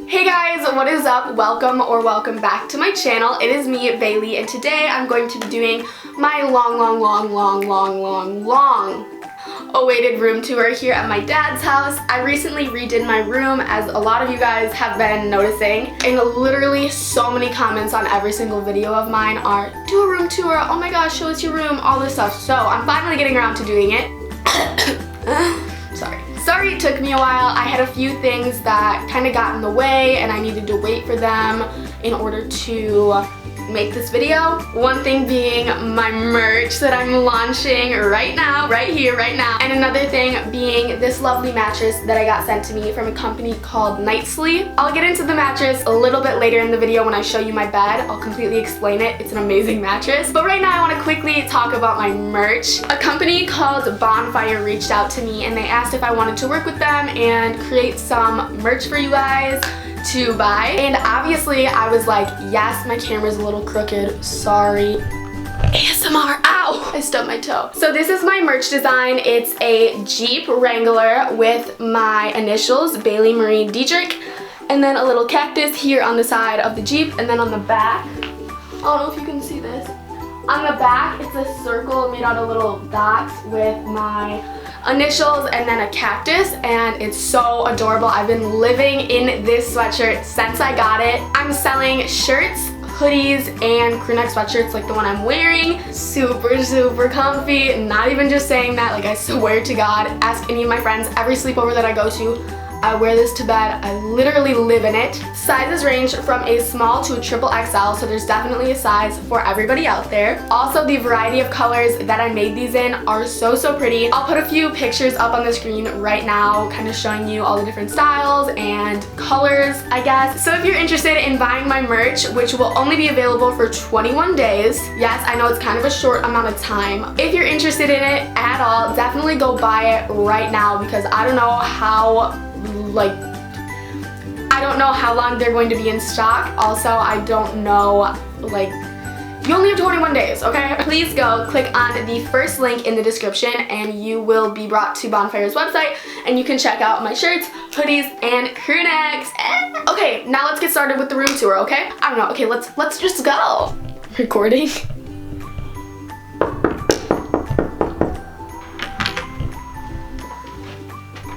Hey guys, what is up? Welcome welcome back to my channel. It is me, Bailey, and today I'm going to be doing my long awaited room tour here at my dad's house. I recently redid my room, as a lot of you guys have been noticing, and literally so many comments on every single video of mine are, do a room tour, oh my gosh, show us your room, all this stuff. So I'm finally getting around to doing it. Sorry it took me a while. I had a few things that kind of got in the way and I needed to wait for them in order to make this video. One thing being my merch that I'm launching right now, right here, right now. And another thing being this lovely mattress that I got sent to me from a company called Nighslee. I'll get into the mattress a little bit later in the video when I show you my bed. I'll completely explain it. It's an amazing mattress. But right now I want to quickly talk about my merch. A company called Bonfire reached out to me and they asked if I wanted to work with them and create some merch for you guys to buy, and obviously I was like, yes. My camera's a little crooked, sorry. ASMR, ow! I stubbed my toe. So this is my merch design. It's a Jeep Wrangler with my initials, Bailey Marie Dedrick, and then a little cactus here on the side of the Jeep, and then on the back, I don't know if you can see this, on the back it's a circle made out of little dots with my initials and then a cactus, and it's so adorable. I've been living in this sweatshirt since I got it. I'm selling shirts, hoodies, and crew neck sweatshirts like the one I'm wearing. Super comfy. Not even just saying that, like I swear to God, ask any of my friends, every sleepover that I go to, I wear this to bed. I literally live in it. Sizes range from a small to a triple XL, so there's definitely a size for everybody out there. Also, the variety of colors that I made these in are so pretty. I'll put a few pictures up on the screen right now, kind of showing you all the different styles and colors, I guess. So if you're interested in buying my merch, which will only be available for 21 days, yes, I know it's kind of a short amount of time. If you're interested in it at all, definitely go buy it right now, because I don't know how long they're going to be in stock. Also, I don't know, you only have 21 days, okay? Please go click on the first link in the description and you will be brought to Bonfire's website and you can check out my shirts, hoodies, and crew necks. Okay, now let's get started with the room tour, okay? I don't know, okay, let's just go. Recording.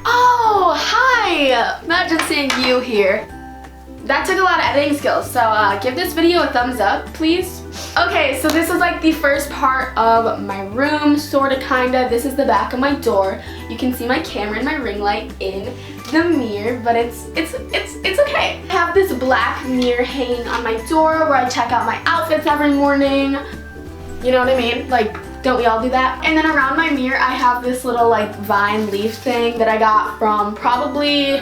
Oh, hi! Imagine seeing you here. That took a lot of editing skills, so give this video a thumbs up, please. Okay, so this is like the first part of my room, sorta, kinda. This is the back of my door. You can see my camera and my ring light in the mirror, but it's okay. I have this black mirror hanging on my door where I check out my outfits every morning. You know what I mean? Like, don't we all do that? And then around my mirror, I have this little like vine leaf thing that I got from probably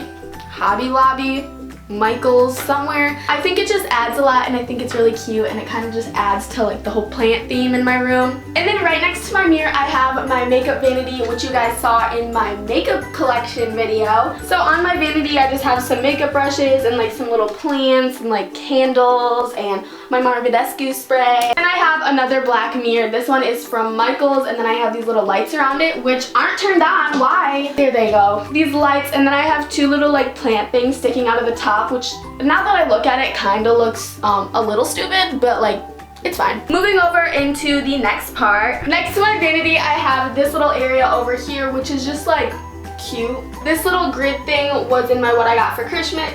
Hobby Lobby, Michael's, somewhere. I think it just adds a lot and I think it's really cute and it kind of just adds to like the whole plant theme in my room. And then right next to my mirror, I have my makeup vanity, which you guys saw in my makeup collection video. So on my vanity, I just have some makeup brushes and like some little plants and like candles and my Marvidescu spray. And I have another black mirror. This one is from Michael's, and then I have these little lights around it, which aren't turned on. Why? There they go. These lights, and then I have two little like plant things sticking out of the top, which now that I look at it kind of looks a little stupid, but like it's fine. Moving over into the next part. Next to my vanity, I have this little area over here, which is just like cute. This little grid thing was in my what I got for Christmas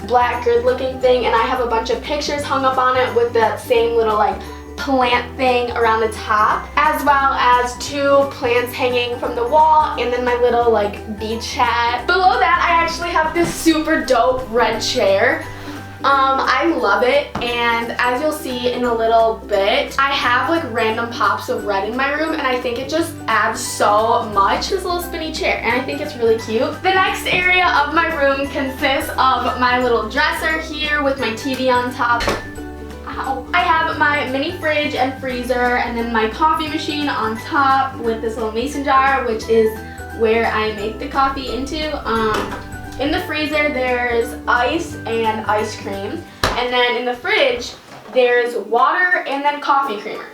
black grid looking thing, and I have a bunch of pictures hung up on it with that same little like plant thing around the top, as well as two plants hanging from the wall, and then my little like beach hat. Below that, I actually have this super dope red chair. I love it, and as you'll see in a little bit, I have like random pops of red in my room, and I think it just adds so much. This little spinny chair, and I think it's really cute. The next area of my room consists of my little dresser here with my TV on top. Ow. I have my mini fridge and freezer, and then my coffee machine on top with this little mason jar, which is where I make the coffee into. In the freezer, there's ice and ice cream. And then in the fridge, there's water and then coffee creamer.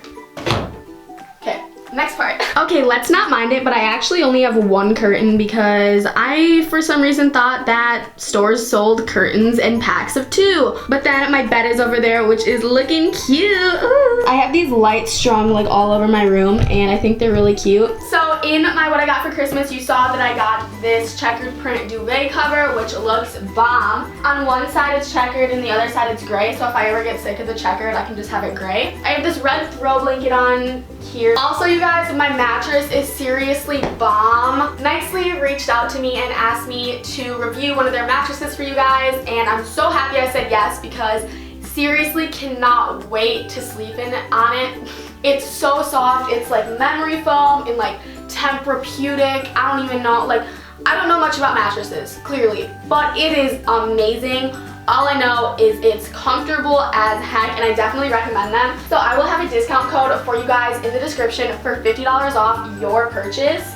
Okay, Next part. Okay, let's not mind it, but I actually only have one curtain because I, for some reason, thought that stores sold curtains in packs of 2. But then my bed is over there, which is looking cute. Ooh. I have these lights strung like all over my room, and I think they're really cute. So in my what I got for Christmas, you saw that I got this checkered print duvet cover, which looks bomb. On one side it's checkered and the other side it's gray, so if I ever get sick of the checkered, I can just have it gray. I have this red throw blanket on here. Also, you guys, my mattress is seriously bomb. Nicely reached out to me and asked me to review one of their mattresses for you guys, and I'm so happy I said yes because seriously cannot wait to sleep on it. It's so soft. It's like memory foam and like Tempur-Pedic. I don't even know, like, I don't know much about mattresses, clearly, but it is amazing. All I know is it's comfortable as heck, and I definitely recommend them. So I will have a discount code for you guys in the description for $50 off your purchase.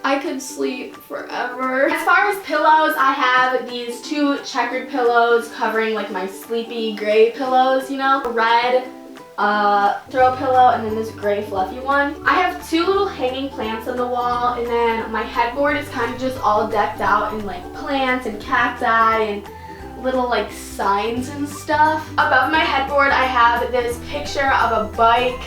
I could sleep forever. As far as pillows, I have these 2 checkered pillows covering like my sleepy gray pillows, you know, red throw pillow and then this gray fluffy one. I have 2 little hanging plants on the wall, and then my headboard is kind of just all decked out in like plants and cacti and little like signs and stuff. Above my headboard I have this picture of a bike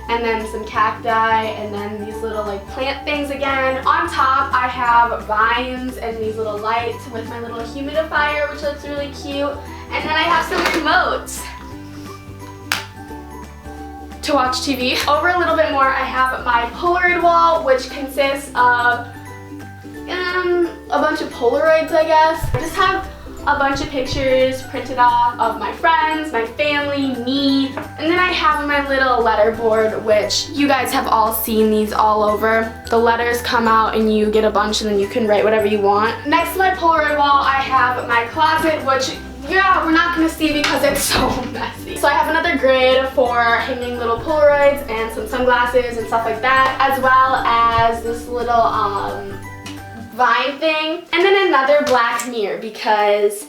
and then some cacti and then these little like plant things again. On top I have vines and these little lights with my little humidifier, which looks really cute. And then I have some remotes to watch TV. Over a little bit more I have my Polaroid wall, which consists of a bunch of Polaroids, I guess. I just have a bunch of pictures printed off of my friends, my family, me, and then I have my little letter board, which you guys have all seen these all over. The letters come out and you get a bunch and then you can write whatever you want. Next to my Polaroid wall I have my closet, which yeah, we're not gonna see because it's so messy. So I have another grid for hanging little Polaroids and some sunglasses and stuff like that, as well as this little vine thing, and then another black mirror because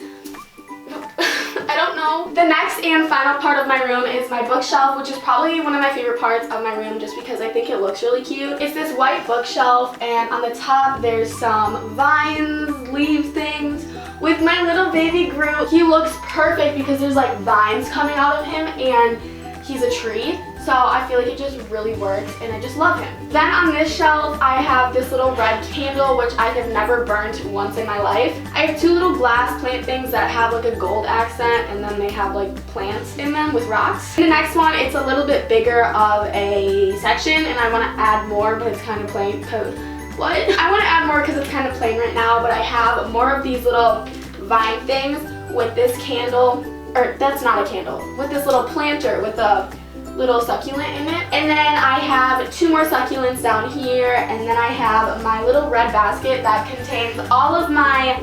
I don't know. The next and final part of my room is my bookshelf, which is probably one of my favorite parts of my room just because I think it looks really cute. It's this white bookshelf, and on the top there's some vines, leaf things with my little baby Groot. He looks perfect because there's like vines coming out of him and he's a tree. So I feel like it just really works and I just love him. Then on this shelf I have this little red candle, which I have never burnt once in my life. I have 2 little glass plant things that have like a gold accent, and then they have like plants in them with rocks. The next one, it's a little bit bigger of a section and I want to add more, but it's kind of plain because what? I want to add more because it's kind of plain right now, but I have more of these little vine things with this candle, or that's not a candle, with this little planter with a little succulent in it. And then I have 2 more succulents down here, and then I have my little red basket that contains all of my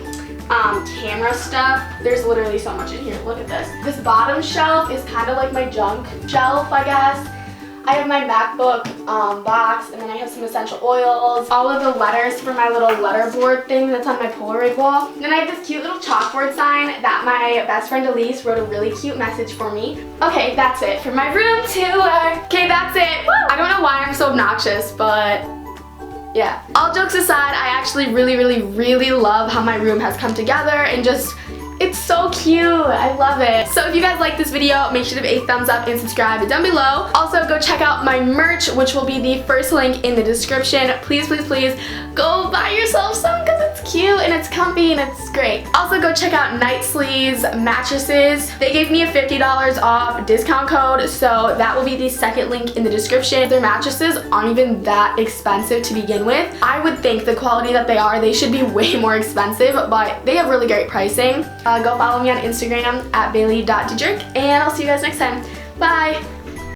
camera stuff. There's literally so much in here. Look at this. This bottom shelf is kind of like my junk shelf, I guess. I have my MacBook box, and then I have some essential oils, all of the letters for my little letterboard thing that's on my Polaroid wall. Then I have this cute little chalkboard sign that my best friend Elise wrote a really cute message for me. Okay, that's it for my room tour. Okay, that's it. Woo! I don't know why I'm so obnoxious, but yeah. All jokes aside, I actually really love how my room has come together, and just it's so cute. I love it. So if you guys like this video, make sure to give a thumbs up and subscribe down below. Also, go check out my merch, which will be the first link in the description. Please go buy yourself some because it's cute and it's comfy and it's great. Also, go check out Nighslee's mattresses. They gave me a $50 off discount code, so that will be the second link in the description. Their mattresses aren't even that expensive to begin with. I would think the quality that they are, they should be way more expensive, but they have really great pricing. Go follow me on Instagram at Bailey.Dedrick, and I'll see you guys next time. Bye!